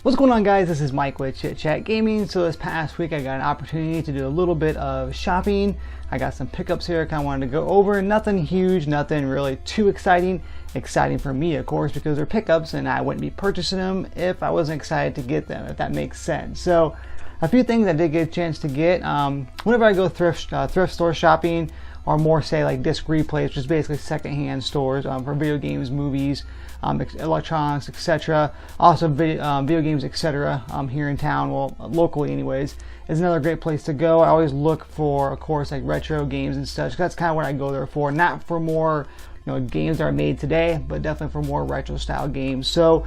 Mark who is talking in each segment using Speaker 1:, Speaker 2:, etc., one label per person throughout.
Speaker 1: What's going on, guys? This is Mike with Chit Chat Gaming. So this past week I got an opportunity to do a little bit of shopping. I got some pickups here I kind of wanted to go over. Nothing huge, nothing really too exciting. Exciting for me, of course, because they're pickups and I wouldn't be purchasing them if I wasn't excited to get them, if that makes sense. So a few things I did get a chance to get. Whenever I go thrift store shopping, or more say like disc replays, which is basically secondhand stores for video games, movies, electronics, etc. Also video games, etc. Here in town, well, locally anyways, is another great place to go. I always look for, of course, like retro games and such. That's kind of what I go there for, not for more games that are made today, but definitely for more retro style games. So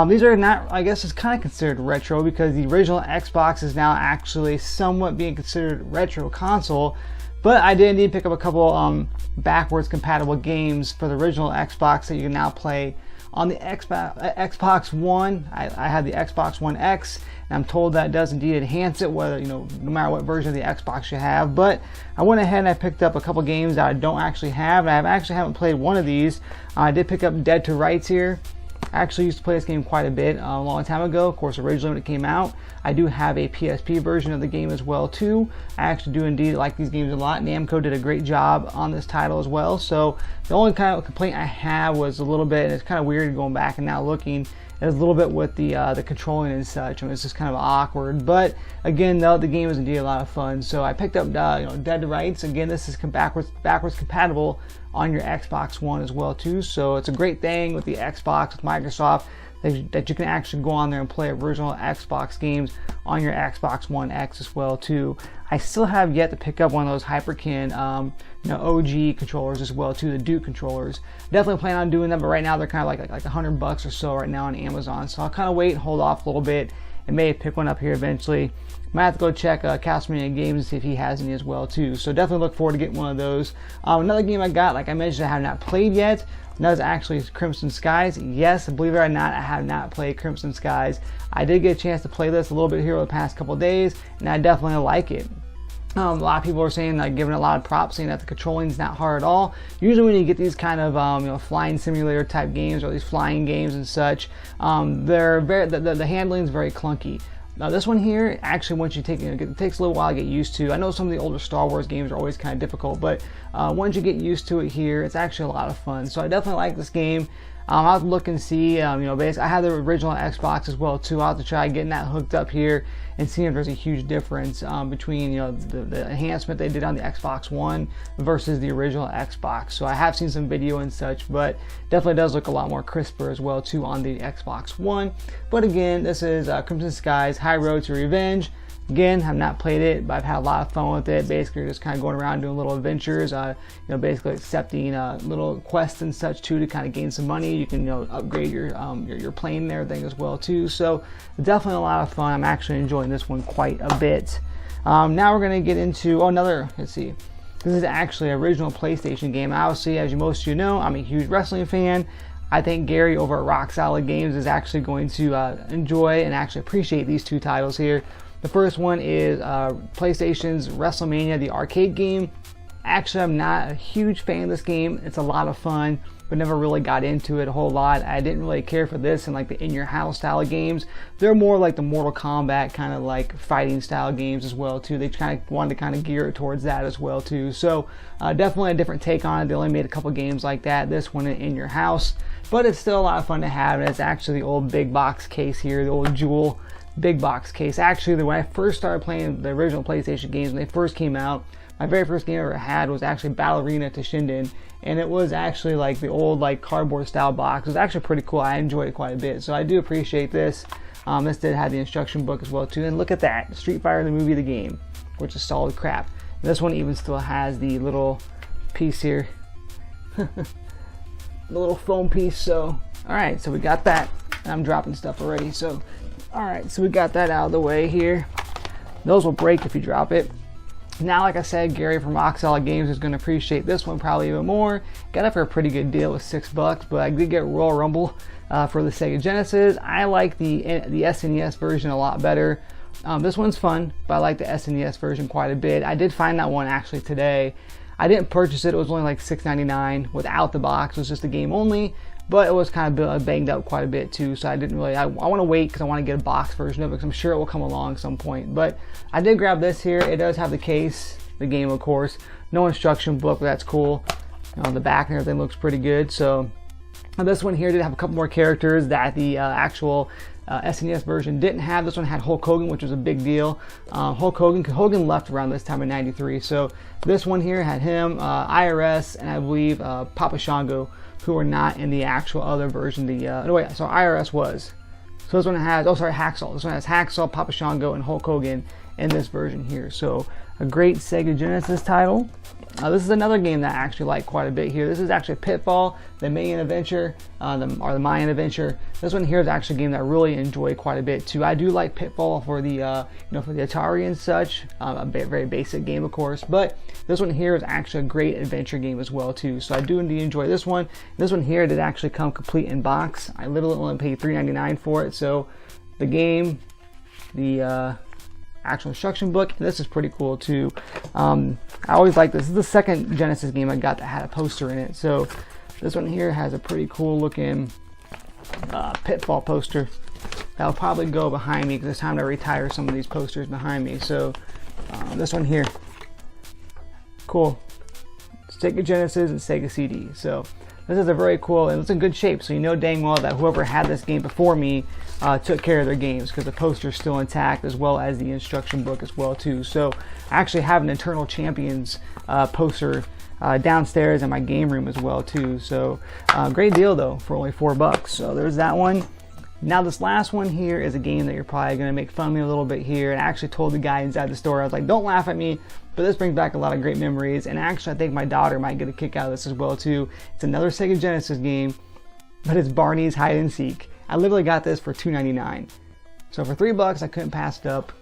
Speaker 1: these are not, I guess it's kind of considered retro because the original Xbox is now actually somewhat being considered retro console. But I did indeed pick up a couple backwards compatible games for the original Xbox that you can now play on the Xbox One. I had the Xbox One X, and I'm told that does indeed enhance it, whether no matter what version of the Xbox you have. But I went ahead and I picked up a couple games that I don't actually have, and I actually haven't played one of these. I did pick up Dead to Rights here. I actually used to play this game quite a bit a long time ago, of course originally when it came out. I do have a PSP version of the game as well too. I actually do indeed like these games a lot. Namco did a great job on this title as well. So the only kind of complaint I have was a little bit, and it's kind of weird going back and now looking, is a little bit with the controlling and such. I mean, it's just kind of awkward. But again, though, the game is indeed a lot of fun. So I picked up Dead to Rights. Again, this is backwards compatible on your Xbox One as well too. So it's a great thing with the Xbox, with Microsoft, that you can actually go on there and play original Xbox games on your Xbox One X as well too. I still have yet to pick up one of those Hyperkin OG controllers as well too, the Duke controllers. Definitely plan on doing them, but right now they're kind of like $100 or so right now on Amazon. So I'll kind of wait and hold off a little bit and maybe pick one up here eventually. Might have to go check Castlemania Games and see if he has any as well too. So definitely look forward to getting one of those. Another game I got, like I mentioned, I have not played yet. And that is actually Crimson Skies. Yes, believe it or not, I have not played Crimson Skies. I did get a chance to play this a little bit here over the past couple of days, and I definitely like it. A lot of people are saying, like, giving it a lot of props, saying that the controlling is not hard at all. Usually when you get these kind of flying simulator type games or these flying games and such, they're the handling is very clunky. Now this one here, actually, once you take it takes a little while to get used to. I know some of the older Star Wars games are always kind of difficult, but once you get used to it here, it's actually a lot of fun. So I definitely like this game. I'll have to look and see, basically I have the original Xbox as well too. I'll have to try getting that hooked up here and see if there's a huge difference between the enhancement they did on the Xbox One versus the original Xbox. So I have seen some video and such, but definitely does look a lot more crisper as well too on the Xbox One. But again, this is Crimson Skies High Road to Revenge. Again, have not played it, but I've had a lot of fun with it. Basically, just kind of going around doing little adventures. Basically accepting little quests and such too to kind of gain some money. You can upgrade your plane and everything as well too. So definitely a lot of fun. I'm actually enjoying this one quite a bit. Now we're gonna get into another. Let's see. This is actually an original PlayStation game. Obviously, as most of you know, I'm a huge wrestling fan. I think Gary over at Rock Solid Games is actually going to enjoy and actually appreciate these two titles here. The first one is PlayStation's WrestleMania, the arcade game. Actually, I'm not a huge fan of this game. It's a lot of fun, but never really got into it a whole lot. I didn't really care for this and like the in-your-house style of games. They're more like the Mortal Kombat kind of like fighting style games as well too. They kind of wanted to kind of gear it towards that as well too. So definitely a different take on it. They only made a couple games like that. This one in your house, but it's still a lot of fun to have. And it's actually the old big box case here, the old Jewel big box case. Actually, when I first started playing the original PlayStation games when they first came out, my very first game I ever had was actually Ballerina to Shinden, and it was actually like the old like cardboard style box. It was actually pretty cool. I enjoyed it quite a bit, so I do appreciate this. This did have the instruction book as well too, and look at that, Street Fighter the movie, the game, which is solid crap. And this one even still has the little piece here, the little foam piece. So all right, so we got that. I'm dropping stuff already, so alright, so we got that out of the way here. Those will break if you drop it. Now, like I said, Gary from Rock Solid Games is going to appreciate this one probably even more. Got it for a pretty good deal with $6, but I did get Royal Rumble for the Sega Genesis. I like the SNES version a lot better. This one's fun, but I like the SNES version quite a bit. I did find that one actually today. I didn't purchase it. It was only like $6.99 without the box. It was just the game only. but it was kind of banged up quite a bit too, so I didn't really, I want to wait because I want to get a box version of it, because I'm sure it will come along at some point. But I did grab this here. It does have the case, the game of course, no instruction book, but that's cool. The back and everything looks pretty good. So this one here did have a couple more characters that the actual SNES version didn't have. This one had Hulk Hogan, which was a big deal. Hogan left around this time in '93, so this one here had him, IRS, and I believe Papa Shango, who were not in the actual other version. So IRS was. So this one has, Hacksaw. This one has Hacksaw, Papa Shango, and Hulk Hogan in this version here. So a great Sega Genesis title. This is another game that I actually like quite a bit here. This is actually Pitfall, the Mayan Adventure, or the Mayan Adventure. This one here is actually a game that I really enjoy quite a bit too. I do like Pitfall for the for the Atari and such. A very basic game, of course, but this one here is actually a great adventure game as well too. So I do indeed enjoy this one. This one here did actually come complete in box. I literally only paid $3.99 for it. So the game, the actual instruction book, and this is pretty cool too. I always like this. This is the second Genesis game I got that had a poster in it. So this one here has a pretty cool looking Pitfall poster that'll probably go behind me because it's time to retire some of these posters behind me. So this one here, cool, Sega Genesis and Sega CD. So this is a very cool, and it's in good shape, so you know dang well that whoever had this game before me took care of their games, because the poster's still intact as well as the instruction book as well too. So I actually have an Eternal Champions poster downstairs in my game room as well too. So great deal though for only $4. So there's that one. Now this last one here is a game that you're probably going to make fun of me a little bit here, and I actually told the guy inside the store, I was like, don't laugh at me, but this brings back a lot of great memories, and actually I think my daughter might get a kick out of this as well too. It's another Sega Genesis game, but it's Barney's Hide and Seek. I literally got this for $2.99. So for $3 I couldn't pass it up.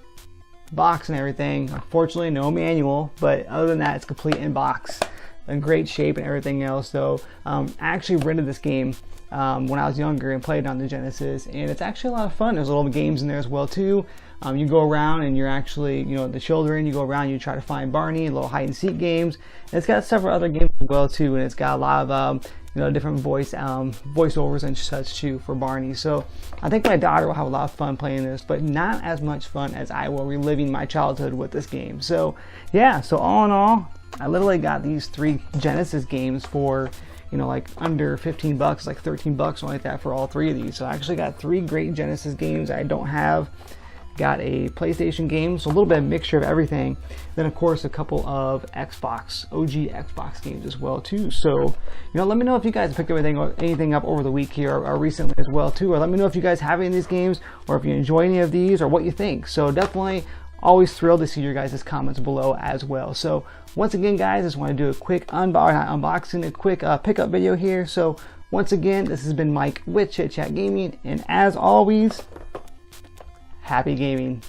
Speaker 1: Box and everything, unfortunately no manual, but other than that it's complete in box, in great shape and everything else. So I actually rented this game when I was younger and played it on the Genesis, and it's actually a lot of fun. There's little games in there as well too. You go around and you're actually, the children, you go around, you try to find Barney, little hide and seek games. And it's got several other games as well too, and it's got a lot of different voiceovers and such too for Barney. So I think my daughter will have a lot of fun playing this, but not as much fun as I will reliving my childhood with this game. So yeah, so all in all, I literally got these 3 Genesis games for like under $15, like $13, something like that, for all 3 of these. So I actually got 3 great Genesis games I don't have. Got a PlayStation game, so a little bit of mixture of everything. Then of course a couple of OG Xbox games as well too. So let me know if you guys picked anything up over the week here or recently as well too, or let me know if you guys have any of these games, or if you enjoy any of these, or what you think. So definitely always thrilled to see your guys' comments below as well. So once again guys, I just want to do a quick unboxing, a quick pickup video here. So once again, this has been Mike with Chit Chat Gaming, and as always, happy gaming.